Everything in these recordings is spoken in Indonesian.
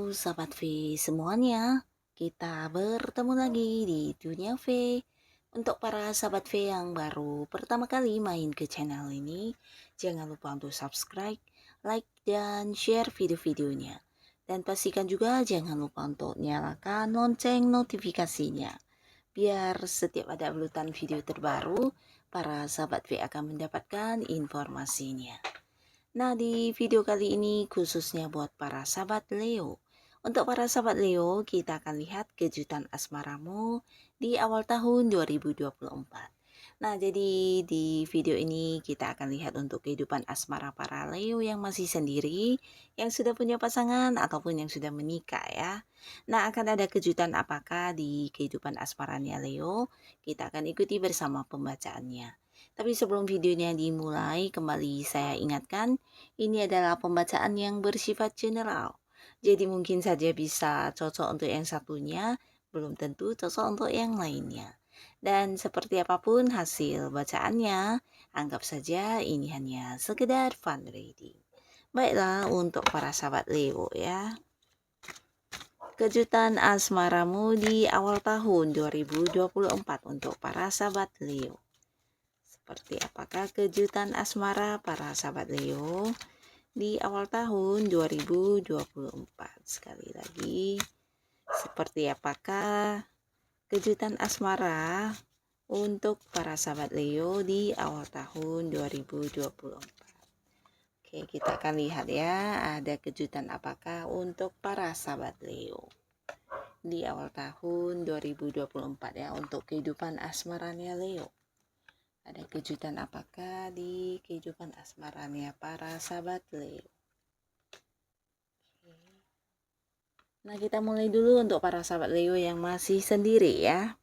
Sahabat V semuanya, kita bertemu lagi di Dunia V. Untuk para sahabat V yang baru pertama kali main ke channel ini, jangan lupa untuk subscribe, like, dan share video-videonya. Dan pastikan juga jangan lupa untuk nyalakan lonceng notifikasinya. Biar setiap ada uploadan video terbaru, para sahabat V akan mendapatkan informasinya. Nah, di video kali ini khususnya buat para sahabat Leo. Untuk para sahabat Leo, kita akan lihat kejutan asmaramu di awal tahun 2024. Nah, jadi di video ini kita akan lihat untuk kehidupan asmara para Leo yang masih sendiri, yang sudah punya pasangan ataupun yang sudah menikah ya. Nah, akan ada kejutan apakah di kehidupan asmaranya Leo? Kita akan ikuti bersama pembacaannya. Tapi sebelum videonya dimulai, kembali saya ingatkan, ini adalah pembacaan yang bersifat general. Jadi mungkin saja bisa cocok untuk yang satunya, belum tentu cocok untuk yang lainnya. Dan seperti apapun hasil bacaannya, anggap saja ini hanya sekedar fun reading. Baiklah untuk para sahabat Leo ya. Kejutan asmaramu di awal tahun 2024 untuk para sahabat Leo. Seperti apakah kejutan asmara para sahabat Leo di awal tahun 2024? Sekali lagi, seperti apakah kejutan asmara untuk para sahabat Leo di awal tahun 2024? Oke, kita akan lihat ya, ada kejutan apakah untuk para sahabat Leo di awal tahun 2024 ya, untuk kehidupan asmaranya Leo. Ada kejutan apakah di kehidupan asmaranya para sahabat Leo? Nah, kita mulai dulu untuk para sahabat Leo yang masih sendiri ya.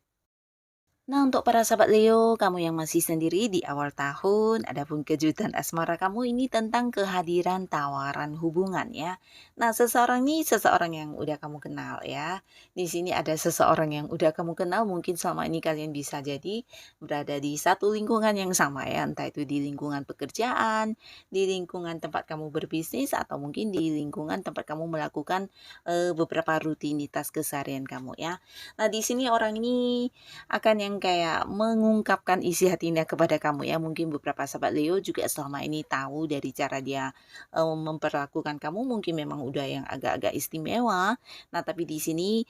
Nah, untuk para sahabat Leo, kamu yang masih sendiri di awal tahun, adapun kejutan asmara kamu ini tentang kehadiran tawaran hubungan ya. Nah, seseorang ini seseorang yang udah kamu kenal ya. Di sini ada seseorang yang udah kamu kenal, mungkin selama ini kalian bisa jadi berada di satu lingkungan yang sama ya, entah itu di lingkungan pekerjaan, di lingkungan tempat kamu berbisnis, atau mungkin di lingkungan tempat kamu melakukan beberapa rutinitas keseharian kamu ya. Nah, di sini orang ini akan yang kayak mengungkapkan isi hatinya kepada kamu ya. Mungkin beberapa sahabat Leo juga selama ini tahu dari cara dia memperlakukan kamu, mungkin memang udah yang agak-agak istimewa. Nah, tapi di sini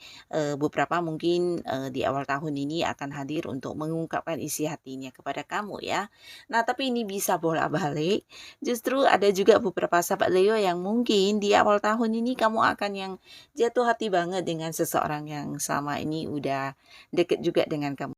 beberapa mungkin di awal tahun ini akan hadir untuk mengungkapkan isi hatinya kepada kamu ya. Nah, tapi ini bisa bolak-balik. Justru ada juga beberapa sahabat Leo yang mungkin di awal tahun ini kamu akan yang jatuh hati banget dengan seseorang yang selama ini udah deket juga dengan kamu.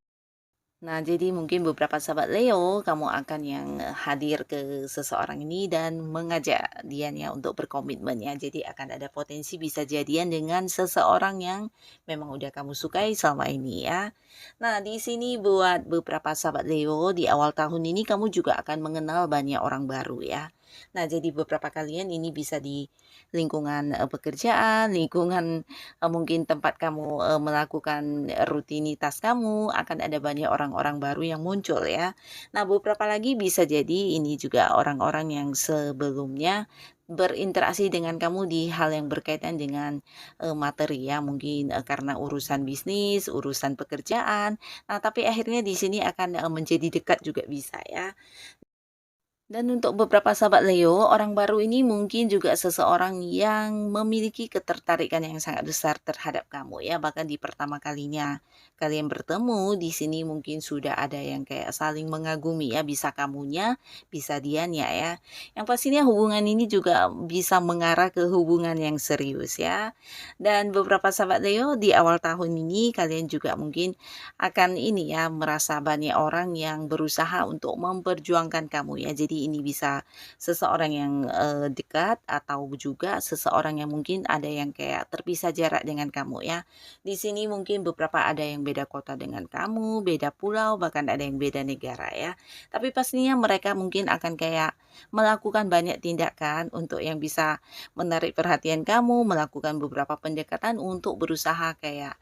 Nah, jadi mungkin beberapa sahabat Leo, kamu akan yang hadir ke seseorang ini dan mengajak dianya untuk berkomitmen ya. Jadi akan ada potensi bisa jadian dengan seseorang yang memang udah kamu sukai selama ini ya. Nah, di sini buat beberapa sahabat Leo, di awal tahun ini kamu juga akan mengenal banyak orang baru ya. Nah, jadi beberapa kalian ini bisa di lingkungan pekerjaan, lingkungan mungkin tempat kamu melakukan rutinitas kamu, akan ada banyak orang-orang baru yang muncul ya. Nah, beberapa lagi bisa jadi ini juga orang-orang yang sebelumnya berinteraksi dengan kamu di hal yang berkaitan dengan materi ya, mungkin karena urusan bisnis, urusan pekerjaan. Nah, tapi akhirnya di sini akan menjadi dekat juga bisa ya. Dan untuk beberapa sahabat Leo, orang baru ini mungkin juga seseorang yang memiliki ketertarikan yang sangat besar terhadap kamu ya. Bahkan di pertama kalinya kalian bertemu, di sini mungkin sudah ada yang kayak saling mengagumi ya. Bisa kamunya, bisa dianya ya. Yang pastinya hubungan ini juga bisa mengarah ke hubungan yang serius ya. Dan beberapa sahabat Leo di awal tahun ini kalian juga mungkin akan ini ya, merasa banyak orang yang berusaha untuk memperjuangkan kamu ya. Jadi ini bisa seseorang yang dekat atau juga seseorang yang mungkin ada yang kayak terpisah jarak dengan kamu ya. Di sini mungkin beberapa ada yang beda kota dengan kamu, beda pulau, bahkan ada yang beda negara ya. Tapi pastinya mereka mungkin akan kayak melakukan banyak tindakan untuk yang bisa menarik perhatian kamu, melakukan beberapa pendekatan untuk berusaha kayak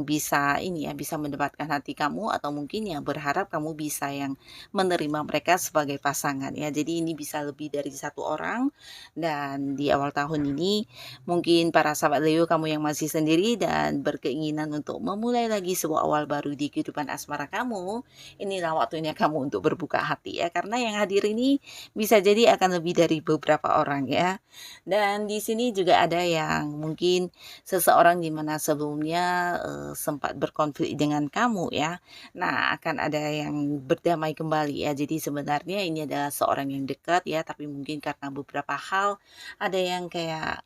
bisa ini ya, bisa mendapatkan hati kamu, atau mungkin yang berharap kamu bisa yang menerima mereka sebagai oleh pasangan ya. Jadi ini bisa lebih dari satu orang, dan di awal tahun ini mungkin para sahabat Leo kamu yang masih sendiri dan berkeinginan untuk memulai lagi sebuah awal baru di kehidupan asmara kamu, inilah waktunya kamu untuk berbuka hati ya, karena yang hadir ini bisa jadi akan lebih dari beberapa orang ya. Dan di sini juga ada yang mungkin seseorang di mana sebelumnya sempat berkonflik dengan kamu ya. Nah, akan ada yang berdamai kembali ya. Jadi sebenarnya ini adalah seorang yang dekat ya, tapi mungkin karena beberapa hal ada yang kayak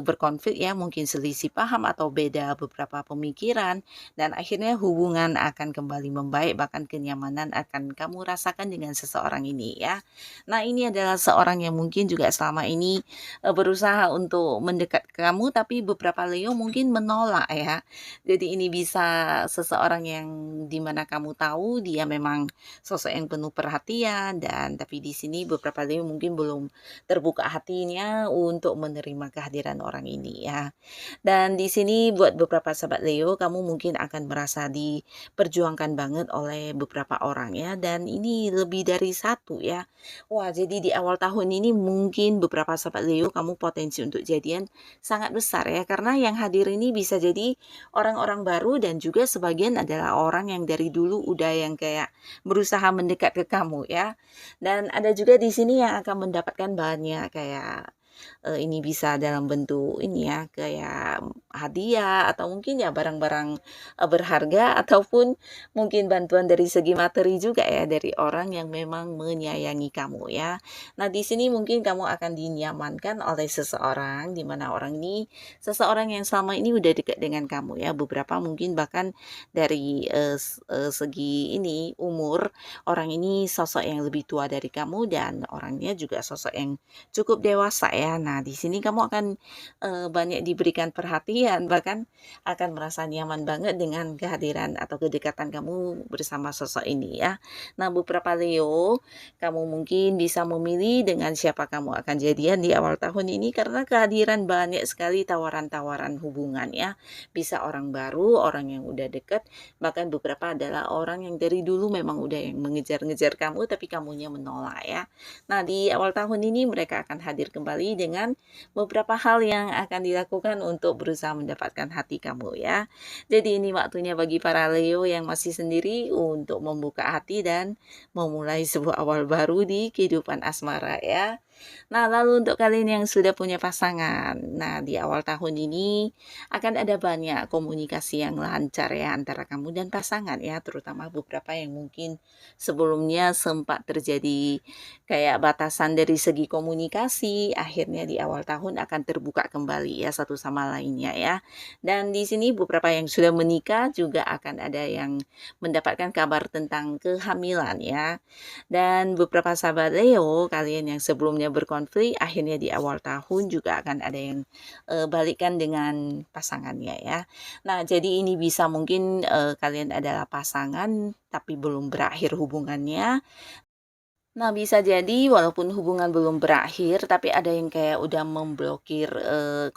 berkonflik ya, mungkin selisih paham atau beda beberapa pemikiran, dan akhirnya hubungan akan kembali membaik, bahkan kenyamanan akan kamu rasakan dengan seseorang ini ya. Nah, ini adalah seorang yang mungkin juga selama ini berusaha untuk mendekat ke kamu, tapi beberapa Leo mungkin menolak ya. Jadi ini bisa seseorang yang dimana kamu tahu dia memang sosok yang penuh perhatian, dan tapi di sini beberapa Leo mungkin belum terbuka hatinya untuk menerima kehadiran orang ini ya. Dan di sini buat beberapa sahabat Leo, kamu mungkin akan merasa diperjuangkan banget oleh beberapa orang ya, dan ini lebih dari satu ya. Wah, jadi di awal tahun ini mungkin beberapa sahabat Leo kamu potensi untuk jadian sangat besar ya, karena yang hadir ini bisa jadi orang-orang baru, dan juga sebagian adalah orang yang dari dulu udah yang kayak berusaha mendekat ke kamu ya. Dan ada juga di sini yang akan mendapatkan banyak kayak ini bisa dalam bentuk ini ya, kayak hadiah atau mungkin ya barang-barang berharga, ataupun mungkin bantuan dari segi materi juga ya dari orang yang memang menyayangi kamu ya. Nah, di sini mungkin kamu akan dinyamankan oleh seseorang, di mana orang ini seseorang yang selama ini udah dekat dengan kamu ya. Beberapa mungkin bahkan dari segi ini umur, orang ini sosok yang lebih tua dari kamu, dan orangnya juga sosok yang cukup dewasa ya. Nah, di sini kamu akan banyak diberikan perhatian, bahkan akan merasa nyaman banget dengan kehadiran atau kedekatan kamu bersama sosok ini ya. Nah, beberapa Leo, kamu mungkin bisa memilih dengan siapa kamu akan jadian di awal tahun ini, karena kehadiran banyak sekali tawaran-tawaran hubungan ya. Bisa orang baru, orang yang udah deket, bahkan beberapa adalah orang yang dari dulu memang udah yang mengejar-ngejar kamu, tapi kamunya menolak ya. Nah, di awal tahun ini mereka akan hadir kembali dengan beberapa hal yang akan dilakukan untuk berusaha mendapatkan hati kamu ya. Jadi ini waktunya bagi para Leo yang masih sendiri untuk membuka hati dan memulai sebuah awal baru di kehidupan asmara ya. Nah, lalu untuk kalian yang sudah punya pasangan, nah di awal tahun ini akan ada banyak komunikasi yang lancar ya antara kamu dan pasangan ya, terutama beberapa yang mungkin sebelumnya sempat terjadi kayak batasan dari segi komunikasi, akhirnya di awal tahun akan terbuka kembali ya satu sama lainnya ya. Dan di sini beberapa yang sudah menikah juga akan ada yang mendapatkan kabar tentang kehamilan ya. Dan beberapa sahabat Leo, kalian yang sebelumnya berkonflik, akhirnya di awal tahun juga akan ada yang balikan dengan pasangannya ya. Nah, jadi ini bisa mungkin kalian adalah pasangan tapi belum berakhir hubungannya. Nah, bisa jadi walaupun hubungan belum berakhir, tapi ada yang kayak udah memblokir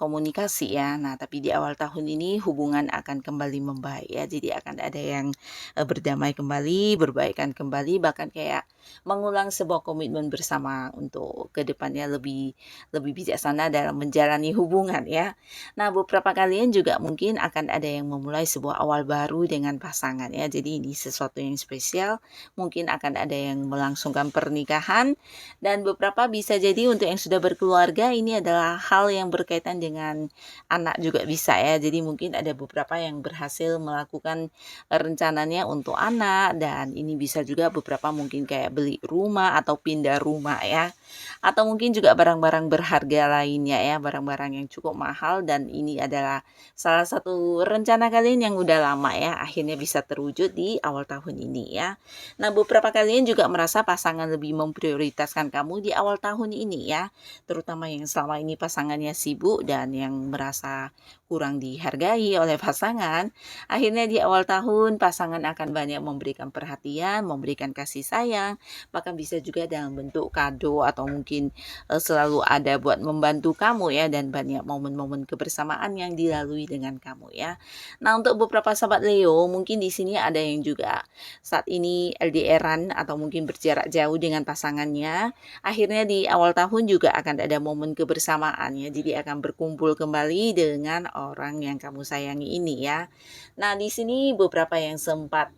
komunikasi ya. Nah, tapi di awal tahun ini hubungan akan kembali membaik ya. Jadi akan ada yang berdamai kembali, berbaikan kembali, bahkan kayak mengulang sebuah komitmen bersama untuk kedepannya lebih lebih bijaksana dalam menjalani hubungan ya. Nah, beberapa kalian juga mungkin akan ada yang memulai sebuah awal baru dengan pasangan ya. Jadi ini sesuatu yang spesial, mungkin akan ada yang melangsungkan pernikahan, dan beberapa bisa jadi untuk yang sudah berkeluarga ini adalah hal yang berkaitan dengan anak juga bisa ya. Jadi mungkin ada beberapa yang berhasil melakukan rencananya untuk anak, dan ini bisa juga beberapa mungkin kayak beli rumah atau pindah rumah ya. Atau mungkin juga barang-barang berharga lainnya ya, barang-barang yang cukup mahal, dan ini adalah salah satu rencana kalian yang udah lama ya, akhirnya bisa terwujud di awal tahun ini ya. Nah, beberapa kalian juga merasa pasangan lebih memprioritaskan kamu di awal tahun ini ya, terutama yang selama ini pasangannya sibuk dan yang merasa kurang dihargai oleh pasangan. Akhirnya di awal tahun pasangan akan banyak memberikan perhatian, memberikan kasih sayang, Bahkan bisa juga dalam bentuk kado atau mungkin selalu ada buat membantu kamu ya, dan banyak momen-momen kebersamaan yang dilalui dengan kamu ya. Nah, untuk beberapa sahabat Leo, mungkin di sini ada yang juga saat ini LDR-an atau mungkin berjarak jauh dengan pasangannya. Akhirnya di awal tahun juga akan ada momen kebersamaan ya. Jadi akan berkumpul kembali dengan orang yang kamu sayangi ini ya. Nah, di sini beberapa yang sempat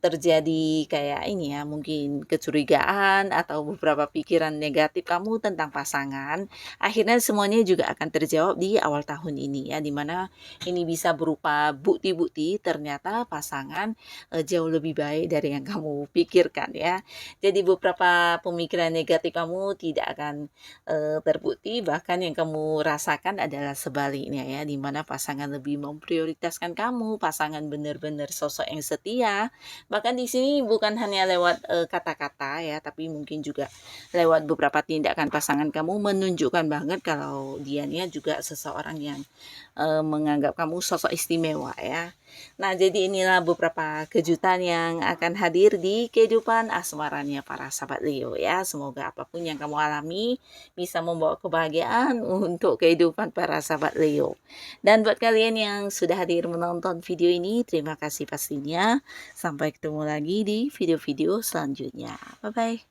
terjadi kayak ini ya, mungkin kecurigaan atau beberapa pikiran negatif kamu tentang pasangan, akhirnya semuanya juga akan terjawab di awal tahun ini ya, dimana ini bisa berupa bukti-bukti ternyata pasangan jauh lebih baik dari yang kamu pikirkan ya. Jadi beberapa pemikiran negatif kamu tidak akan terbukti, bahkan yang kamu rasakan adalah sebaliknya ya, dimana pasangan lebih memprioritaskan kamu, pasangan benar-benar sosok yang setia. Bahkan di sini bukan hanya lewat kata-kata ya, tapi mungkin juga lewat beberapa tindakan pasangan kamu menunjukkan banget kalau dianya juga seseorang yang menganggap kamu sosok istimewa ya. Nah, jadi inilah beberapa kejutan yang akan hadir di kehidupan asmaranya para sahabat Leo ya. Semoga apapun yang kamu alami bisa membawa kebahagiaan untuk kehidupan para sahabat Leo. Dan buat kalian yang sudah hadir menonton video ini, terima kasih pastinya. Sampai ketemu lagi di video-video selanjutnya. Bye-bye.